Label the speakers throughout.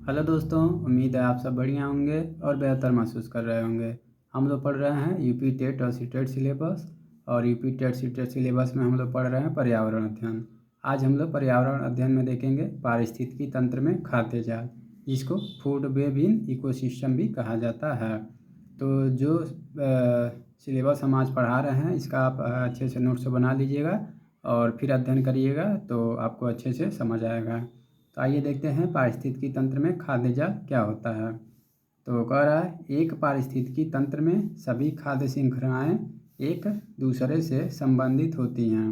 Speaker 1: Hello दोस्तों, उम्मीद है आप सब बढ़िया होंगे और बेहतर महसूस कर रहे होंगे। हम लोग पढ़ रहे हैं यूपी टेट और सीटेट सिलेबस। और यूपी टेट सीटेट सिलेबस में हम लोग पढ़ रहे हैं पर्यावरण अध्ययन। आज हम लोग पर्यावरण अध्ययन में देखेंगे पारिस्थितिकी तंत्र में खाद्य जाल, जिसको फूड वेब इन इकोसिस्टम भी कहा जाता है। तो जो सिलेबस हम आज पढ़ा रहे हैं इसका आप अच्छे से नोट्स बना लीजिएगा और फिर अध्ययन करिएगा तो आपको अच्छे से समझ आएगा। तो आइए देखते हैं पारिस्थितिकी तंत्र में खाद्य जाल क्या होता है। तो कह रहा है एक पारिस्थितिकी तंत्र में सभी खाद्य श्रृंखलाएं एक दूसरे से संबंधित होती हैं।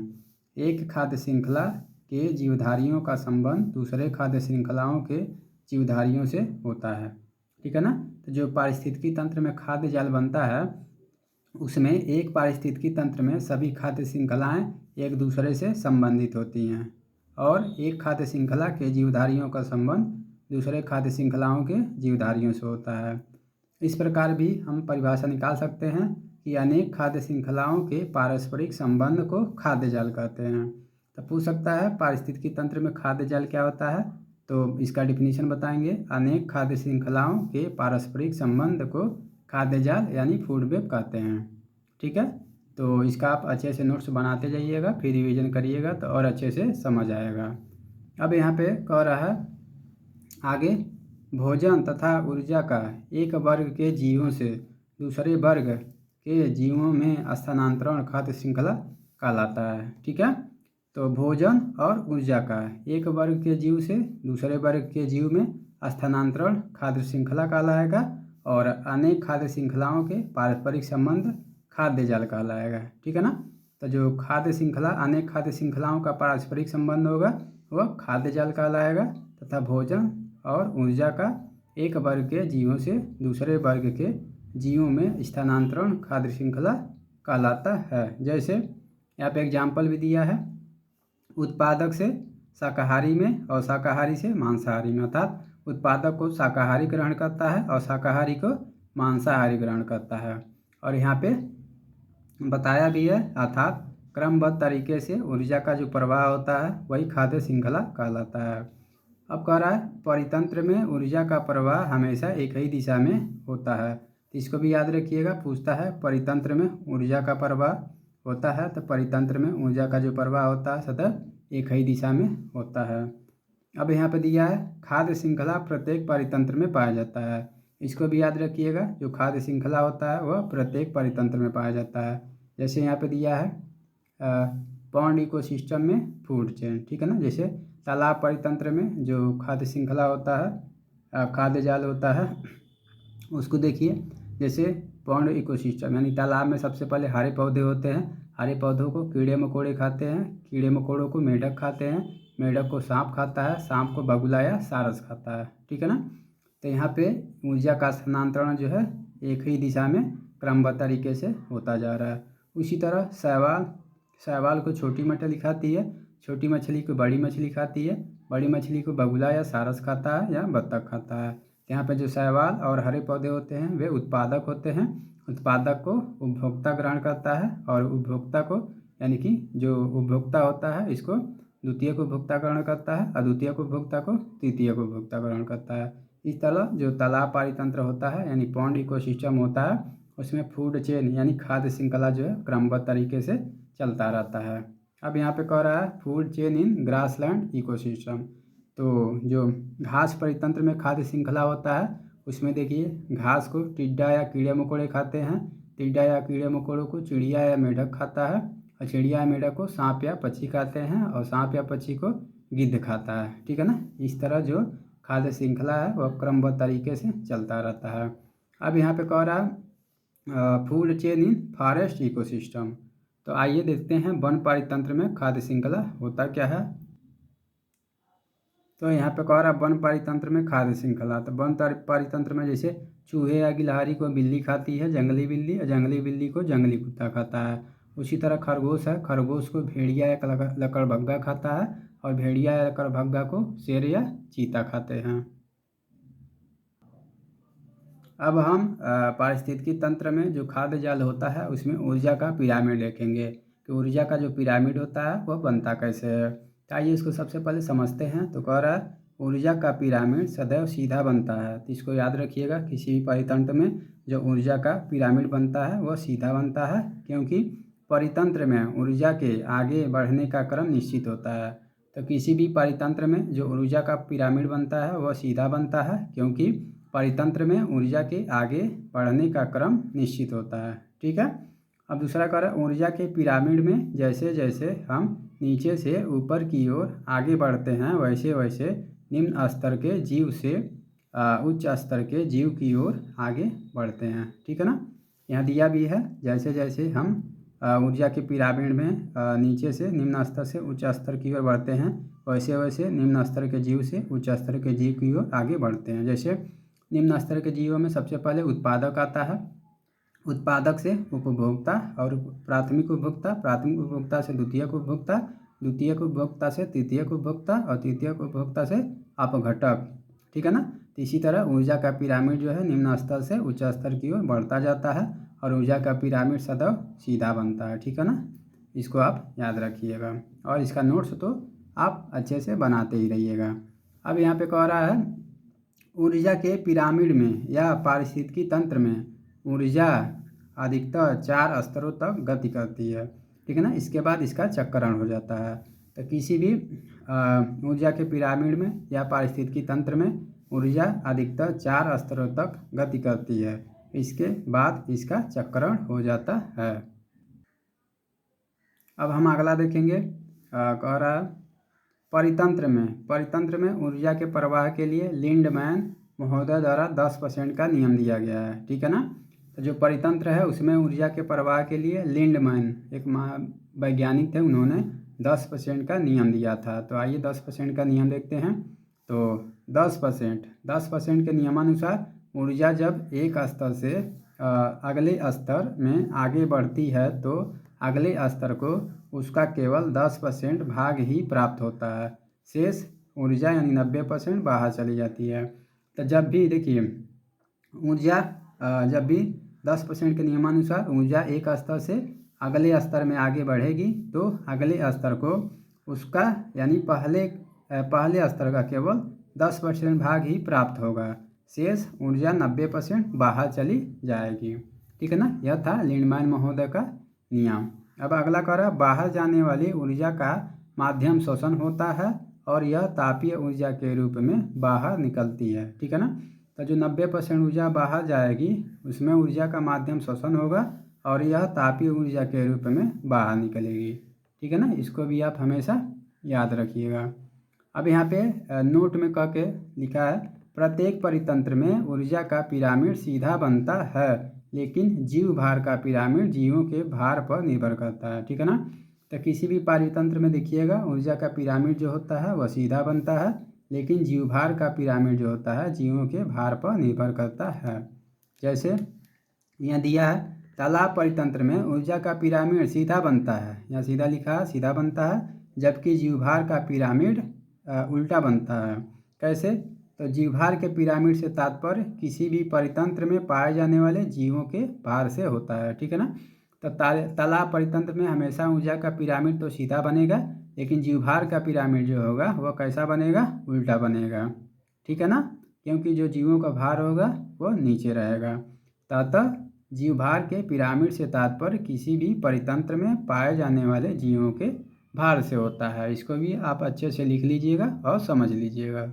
Speaker 1: एक खाद्य श्रृंखला के जीवधारियों का संबंध दूसरे खाद्य श्रृंखलाओं के जीवधारियों से होता है। ठीक है ना। तो जो पारिस्थितिकी तंत्र में खाद्य जाल बनता है उसमें एक पारिस्थितिकी तंत्र में सभी खाद्य श्रृंखलाएं एक दूसरे से संबंधित होती हैं और एक खाद्य श्रृंखला के जीवधारियों का संबंध दूसरे खाद्य श्रृंखलाओं के जीवधारियों से होता है। इस प्रकार भी हम परिभाषा निकाल सकते हैं कि अनेक खाद्य श्रृंखलाओं के पारस्परिक संबंध को खाद्य जाल कहते हैं। तो पूछ सकता है पारिस्थितिकी तंत्र में खाद्य जाल क्या होता है, तो इसका डिफिनीशन बताएंगे। अनेक खाद्य श्रृंखलाओं के पारस्परिक संबंध को खाद्य जाल यानी फूड वेब कहते हैं। ठीक है। तो इसका आप अच्छे से नोट्स बनाते जाइएगा, फिर रिवीजन करिएगा तो और अच्छे से समझ आएगा। अब यहाँ पे कह रहा है आगे, भोजन तथा ऊर्जा का एक वर्ग के जीवों से दूसरे वर्ग के जीवों में स्थानांतरण खाद्य श्रृंखला कहलाता है। ठीक है। तो भोजन और ऊर्जा का एक वर्ग के जीव से दूसरे वर्ग के जीव में स्थानांतरण खाद्य श्रृंखला कहलाएगा और अनेक खाद्य श्रृंखलाओं के पारस्परिक संबंध खाद्य जाल कहलाएगा। ठीक है ना। तो जो खाद्य श्रृंखला अनेक खाद्य श्रृंखलाओं का पारस्परिक संबंध होगा वह खाद्य जाल कहलाएगा तथा भोजन और ऊर्जा का एक वर्ग के जीवों से दूसरे वर्ग के जीवों में स्थानांतरण खाद्य श्रृंखला कहलाता है। जैसे यहाँ पे एग्जाम्पल भी दिया है, उत्पादक से शाकाहारी में और शाकाहारी से मांसाहारी में, अर्थात उत्पादक को शाकाहारी ग्रहण करता है और शाकाहारी को मांसाहारी ग्रहण करता है। और यहाँ पे बताया भी है, अर्थात क्रमबद्ध तरीके से ऊर्जा का जो प्रवाह होता है वही खाद्य श्रृंखला कहलाता है। अब कह रहा है परितंत्र में ऊर्जा का प्रवाह हमेशा एक ही दिशा में होता है। तो इसको भी याद रखिएगा, पूछता है परितंत्र में ऊर्जा का प्रवाह होता है, तो परितंत्र में ऊर्जा का जो प्रवाह होता है सतत एक ही दिशा में होता है। अब यहाँ पे दिया है खाद्य श्रृंखला प्रत्येक परितंत्र में पाया जाता है। इसको भी याद रखिएगा, जो खाद्य श्रृंखला होता है वह प्रत्येक परितंत्र में पाया जाता है। जैसे यहाँ पे दिया है पॉन्ड इकोसिस्टम में फूड चेन। ठीक है ना। जैसे तालाब परितंत्र में जो खाद्य श्रृंखला होता है, खाद्य जाल होता है, उसको देखिए। जैसे पॉन्ड इकोसिस्टम यानी तालाब में सबसे पहले हरे पौधे होते हैं, हरे पौधों को कीड़े मकोड़े खाते हैं, कीड़े मकोड़ों को मेंढक खाते हैं, मेंढक को सांप खाता है, सांप को बगुला या सारस खाता है। ठीक है ना। तो यहाँ पे ऊर्जा का स्थानांतरण जो है एक ही दिशा में क्रमबद्ध तरीके से होता जा रहा है। उसी तरह शैवाल को छोटी मछली खाती है, छोटी मछली को बड़ी मछली खाती है, बड़ी मछली को बगुला या सारस खाता है या बत्तख खाता है। यहाँ पे जो शैवाल और हरे पौधे होते हैं वे उत्पादक होते हैं। उत्पादक को उपभोक्ता ग्रहण करता है और उपभोक्ता को यानी कि जो उपभोक्ता होता है इसको द्वितीय को उपभोक्ता ग्रहण करता है, अद्वितीय को उपभोक्ता को तृतीय को उपभोक्ता ग्रहण करता है। इस तरह जो तालाब पारितंत्र होता है यानी पॉन्ड इकोसिस्टम होता है उसमें फूड चेन यानी खाद्य श्रृंखला जो है क्रमबद्ध तरीके से चलता रहता है। अब यहाँ पे कह रहा है food chain in grassland ecosystem. तो जो घास परितंत्र में खाद्य श्रृंखला होता है उसमें देखिए घास को टिड्डा या कीड़े मकोड़े खाते हैं, टिड्डा या कीड़े मकोड़ों को चिड़िया या मेढक खाता है और चिड़िया या मेढक को सांप या पक्षी खाते हैं और सांप या पक्षी को गिद्ध खाता है। ठीक है ना। इस तरह जो खाद्य श्रृंखला है वह क्रमबद्ध तरीके से चलता रहता है। अब यहाँ पे कह रहा है food chain in forest ecosystem. तो आइए देखते हैं वन परितंत्र में खाद्य श्रृंखला होता क्या है। तो यहाँ पे कह रहा है वन परितंत्र में खाद्य श्रृंखला। तो वन परितंत्र में जैसे चूहे या गिलहरी को बिल्ली खाती है, जंगली बिल्ली, और जंगली बिल्ली को जंगली कुत्ता खाता है। उसी तरह खरगोश है, खरगोश को भेड़िया या लकड़बग्गा खाता है और भेड़िया या लकड़बग्गा को शेर या चीता खाते हैं। अब हम पारिस्थितिकी तंत्र में जो खाद्य जाल होता है उसमें ऊर्जा का पिरामिड देखेंगे कि ऊर्जा का जो पिरामिड होता है वह बनता कैसे है। तो आइए इसको सबसे पहले समझते हैं। तो कह रहा है ऊर्जा का पिरामिड सदैव सीधा बनता है। तो इसको याद रखिएगा, किसी भी परितंत्र में जो ऊर्जा का पिरामिड बनता है वह सीधा बनता है, क्योंकि परितंत्र में ऊर्जा के आगे बढ़ने का क्रम निश्चित होता है। तो किसी भी परितंत्र में जो ऊर्जा का पिरामिड बनता है वह सीधा बनता है, क्योंकि परितंत्र में ऊर्जा के आगे बढ़ने का क्रम निश्चित होता है। ठीक है। अब दूसरा कह रहा है, ऊर्जा के पिरामिड में जैसे जैसे हम नीचे से ऊपर की ओर आगे बढ़ते हैं वैसे वैसे निम्न स्तर के जीव से उच्च स्तर के जीव की ओर आगे बढ़ते हैं। ठीक है ना। यहाँ दिया भी है, जैसे जैसे हम ऊर्जा के पिरामिड में नीचे से निम्न स्तर से उच्च स्तर की ओर बढ़ते हैं वैसे वैसे निम्न स्तर के जीव से उच्च स्तर के जीव की ओर आगे बढ़ते हैं। जैसे निम्न स्तर के जीवों में सबसे पहले उत्पादक आता है, उत्पादक से उपभोक्ता और प्राथमिक उपभोक्ता, प्राथमिक उपभोक्ता से द्वितीयक उपभोक्ता, द्वितीयक उपभोक्ता से तृतीयक उपभोक्ता और तृतीयक उपभोक्ता से अपघटक। ठीक है ना। तो इसी तरह ऊर्जा का पिरामिड जो है निम्न स्तर से उच्च स्तर की ओर बढ़ता जाता है और ऊर्जा का पिरामिड सदैव सीधा बनता है। ठीक है ना। इसको आप याद रखिएगा और इसका नोट्स तो आप अच्छे से बनाते ही रहिएगा। अब यहाँ पे कह रहा है, ऊर्जा के पिरामिड में या पारिस्थितिकी तंत्र में ऊर्जा अधिकतर 4 स्तरों तक गति करती है। ठीक है ना। इसके बाद इसका चक्करण हो जाता है। तो किसी भी ऊर्जा के पिरामिड में या पारिस्थितिकी तंत्र में ऊर्जा अधिकतर 4 स्तरों तक गति करती है, इसके बाद इसका चक्करण हो जाता है। अब हम अगला देखेंगे, कह रहा है परितंत्र में ऊर्जा के प्रवाह के लिए लिंडमैन महोदय द्वारा 10% का नियम दिया गया है। ठीक है ना। तो जो परितंत्र है उसमें ऊर्जा के प्रवाह के लिए लिंडमैन एक वैज्ञानिक थे, उन्होंने 10% का नियम दिया था। तो आइए 10% का नियम देखते हैं। तो 10% के नियमानुसार ऊर्जा जब एक स्तर से अगले स्तर में आगे बढ़ती है तो अगले स्तर को उसका केवल 10% भाग ही प्राप्त होता है, शेष ऊर्जा यानी 90% बाहर चली जाती है। तो जब भी देखिए ऊर्जा जब भी 10% के नियमानुसार ऊर्जा एक स्तर से अगले स्तर में आगे बढ़ेगी तो अगले स्तर को उसका यानी पहले स्तर का केवल 10% भाग ही प्राप्त होगा, शेष ऊर्जा 90% बाहर चली जाएगी। ठीक है ना। यह था लिंडमैन महोदय का नियम। अब अगला कह रहा है, बाहर जाने वाली ऊर्जा का माध्यम शोषण होता है और यह तापीय ऊर्जा के रूप में बाहर निकलती है। ठीक है ना। तो जो 90% ऊर्जा बाहर जाएगी उसमें ऊर्जा का माध्यम शोषण होगा और यह तापीय ऊर्जा के रूप में बाहर निकलेगी। ठीक है ना। इसको भी आप हमेशा याद रखिएगा। अब यहाँ पे नोट में कह के लिखा है, प्रत्येक परितंत्र में ऊर्जा का पिरामिड सीधा बनता है, लेकिन जीव भार का पिरामिड जीवों के भार पर निर्भर करता है। ठीक है ना। तो किसी भी परितंत्र में देखिएगा ऊर्जा का पिरामिड जो होता है वह सीधा बनता है, लेकिन जीव भार का पिरामिड जो होता है जीवों के भार पर निर्भर करता है। जैसे यहाँ दिया है, तालाब परितंत्र में ऊर्जा का पिरामिड सीधा बनता है, यहाँ सीधा लिखा है सीधा बनता है, जबकि जीवभार का पिरामिड उल्टा बनता है। कैसे? तो जीवभार के पिरामिड से तात्पर्य किसी भी परितंत्र में पाए जाने वाले जीवों के भार से होता है। ठीक है ना। तो तालाब परितंत्र में हमेशा ऊर्जा का पिरामिड तो सीधा बनेगा, लेकिन जीवभार का पिरामिड जो होगा वह कैसा बनेगा? उल्टा बनेगा। ठीक है ना। क्योंकि जो जीवों का भार होगा वो नीचे रहेगा। अतः जीवभार के पिरामिड से तात्पर्य किसी भी परितंत्र में पाए जाने वाले जीवों के भार से होता है। इसको भी आप अच्छे से लिख लीजिएगा और समझ लीजिएगा।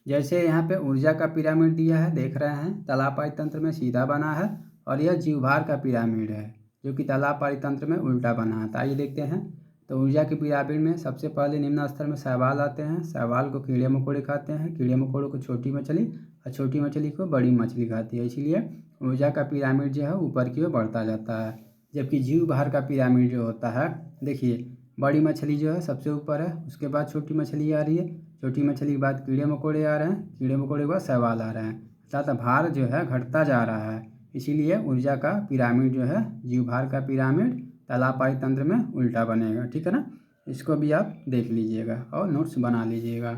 Speaker 1: जैसे यहाँ पे ऊर्जा का पिरामिड दिया है, देख रहे हैं तालाब परितंत्र में सीधा बना है और यह जीवभार का पिरामिड है जो कि तालाब परितंत्र में उल्टा बना है। तो आइए देखते हैं। तो ऊर्जा के पिरामिड में सबसे पहले निम्न स्तर में शैवाल आते हैं। शैवाल को कीड़े मकोड़े खाते हैं, कीड़े मकोड़ों को छोटी मछली और छोटी मछली को बड़ी मछली खाती है। इसीलिए ऊर्जा का पिरामिड जो है ऊपर की ओर बढ़ता जाता है। जबकि जीव भार का पिरामिड जो होता है, देखिए बड़ी मछली जो है सबसे ऊपर है, उसके बाद छोटी मछली आ रही है, छोटी मछली के बाद कीड़े मकोड़े आ रहे हैं, कीड़े मकोड़े के बाद शैवाल आ रहे हैं, अर्थात भार जो है घटता जा रहा है। इसीलिए ऊर्जा का पिरामिड जो है जीव भार का पिरामिड तालाब परितंत्र में उल्टा बनेगा। ठीक है ना। इसको भी आप देख लीजिएगा और नोट्स बना लीजिएगा।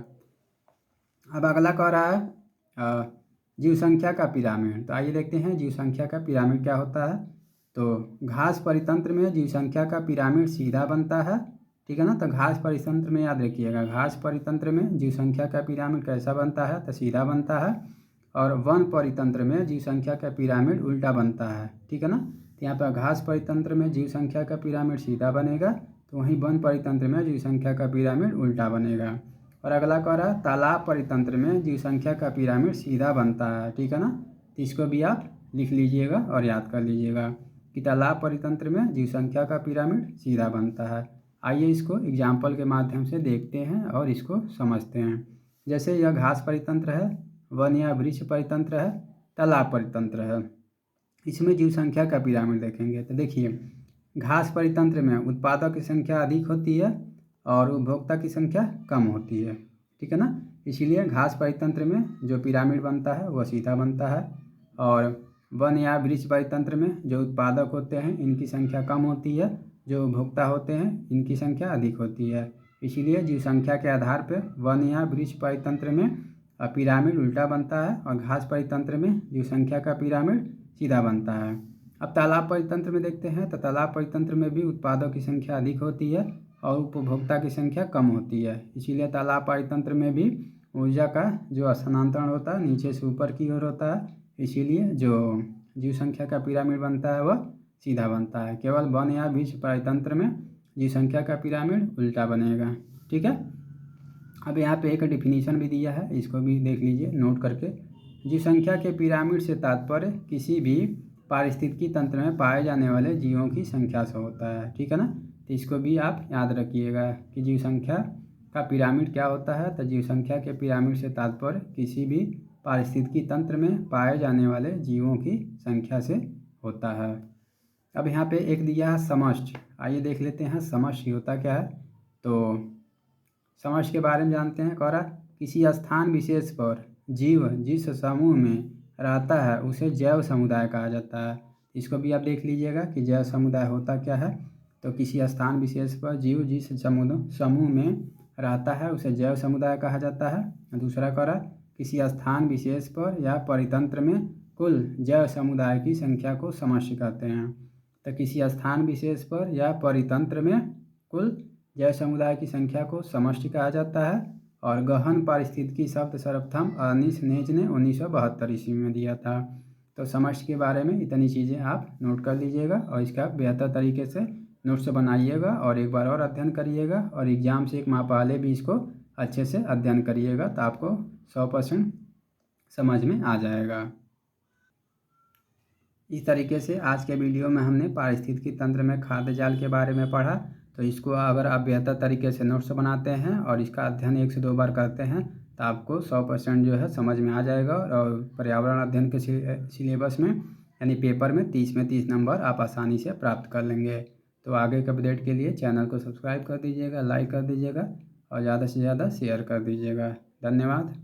Speaker 1: अब अगला कह रहा है जीव संख्या का पिरामिड। तो आइए देखते हैं जीव संख्या का पिरामिड क्या होता है। तो घास परितंत्र में जीव संख्या का पिरामिड सीधा बनता है ठीक है ना। तो घास परितंत्र में याद रखिएगा, घास परितंत्र में जीव संख्या का पिरामिड कैसा बनता है, तो सीधा बनता है, और वन परितंत्र में जीव संख्या का पिरामिड उल्टा बनता है, ठीक है ना। तो यहाँ पर घास परितंत्र में जीव संख्या का पिरामिड सीधा बनेगा, तो वहीं वन परितंत्र में जीव संख्या का पिरामिड उल्टा बनेगा। और अगला कह रहा है तालाब परितंत्र में जीव संख्या का पिरामिड सीधा बनता है, ठीक है ना। तो इसको भी आप लिख लीजिएगा और याद कर लीजिएगा कि तालाब परितंत्र में जीव संख्या का पिरामिड सीधा बनता है। आइए इसको एग्जाम्पल के माध्यम से देखते हैं और इसको समझते हैं। जैसे यह घास परितंत्र है, वन या वृक्ष परितंत्र है, तालाब परितंत्र है। इसमें जीव संख्या का पिरामिड देखेंगे तो देखिए, घास परितंत्र में उत्पादक की संख्या अधिक होती है और उपभोक्ता की संख्या कम होती है, ठीक है ना। इसीलिए घास परितंत्र में जो पिरामिड बनता है वह सीधा बनता है, और वन या वृक्ष परितंत्र में जो उत्पादक होते हैं इनकी संख्या कम होती है, जो उपभोक्ता होते हैं इनकी संख्या अधिक होती है। इसीलिए जीव संख्या के आधार पर वन या वृक्ष परितंत्र में पिरामिड उल्टा बनता है और घास परितंत्र में जीव संख्या का पिरामिड सीधा बनता है। अब तालाब परितंत्र में देखते हैं, तो तालाब परितंत्र में भी उत्पादों की संख्या अधिक होती है और उपभोक्ता की संख्या कम होती है। इसीलिए तालाब परितंत्र में भी ऊर्जा का जो स्थानांतरण होता है नीचे से ऊपर की ओर होता है, इसीलिए जो जीव संख्या का पिरामिड बनता है वह सीधा बनता है। केवल वन या वृक्ष परितंत्र में जीव संख्या का पिरामिड उल्टा बनेगा, ठीक है। अब यहाँ पे एक डिफिनीशन भी दिया है, इसको भी देख लीजिए नोट करके। जीव संख्या के पिरामिड से तात्पर्य किसी भी पारिस्थितिकी तंत्र में पाए जाने वाले जीवों की संख्या से होता है, ठीक है ना। तो इसको भी आप याद रखिएगा कि जीव संख्या का पिरामिड क्या होता है। तो जीव संख्या के पिरामिड से तात्पर्य किसी भी पारिस्थितिकी तंत्र में पाए जाने वाले जीवों की संख्या से होता है। अब यहाँ पे एक दिया है समष्टि, आइए देख लेते हैं समष्टि होता क्या है। तो समष्टि के बारे में जानते हैं। कह रहा किसी स्थान विशेष पर जीव जिस समूह में रहता है उसे जैव समुदाय कहा जाता है। इसको भी आप देख लीजिएगा कि जैव समुदाय होता क्या है। तो किसी स्थान विशेष पर जीव जिस समूह में रहता है उसे जैव समुदाय कहा जाता है। दूसरा कह रहा किसी स्थान विशेष पर या परितंत्र में कुल जैव समुदाय की संख्या को समष्टि कहते हैं। तो किसी स्थान विशेष पर या परितंत्र में कुल जैव समुदाय की संख्या को समष्टि कहा जाता है। और गहन पारिस्थितिकी शब्द सर्वप्रथम अर्निस्ट नेज ने 1972 ईस्वी में दिया था। तो समष्टि के बारे में इतनी चीज़ें आप नोट कर लीजिएगा और इसका बेहतर तरीके से नोट्स बनाइएगा और एक बार और अध्ययन करिएगा, और एग्ज़ाम से एक माह पहले भी इसको अच्छे से अध्ययन करिएगा, तो आपको 100% समझ में आ जाएगा। इस तरीके से आज के वीडियो में हमने पारिस्थितिकी तंत्र में खाद्य जाल के बारे में पढ़ा। तो इसको अगर आप बेहतर तरीके से नोट्स बनाते हैं और इसका अध्ययन 1 से 2 बार करते हैं तो आपको 100% जो है समझ में आ जाएगा। और पर्यावरण अध्ययन के सिलेबस में यानी पेपर में 30 में 30 नंबर आप आसानी से प्राप्त कर लेंगे। तो आगे के अपडेट के लिए चैनल को सब्सक्राइब कर दीजिएगा, लाइक कर दीजिएगा और ज़्यादा से ज़्यादा शेयर कर दीजिएगा। धन्यवाद।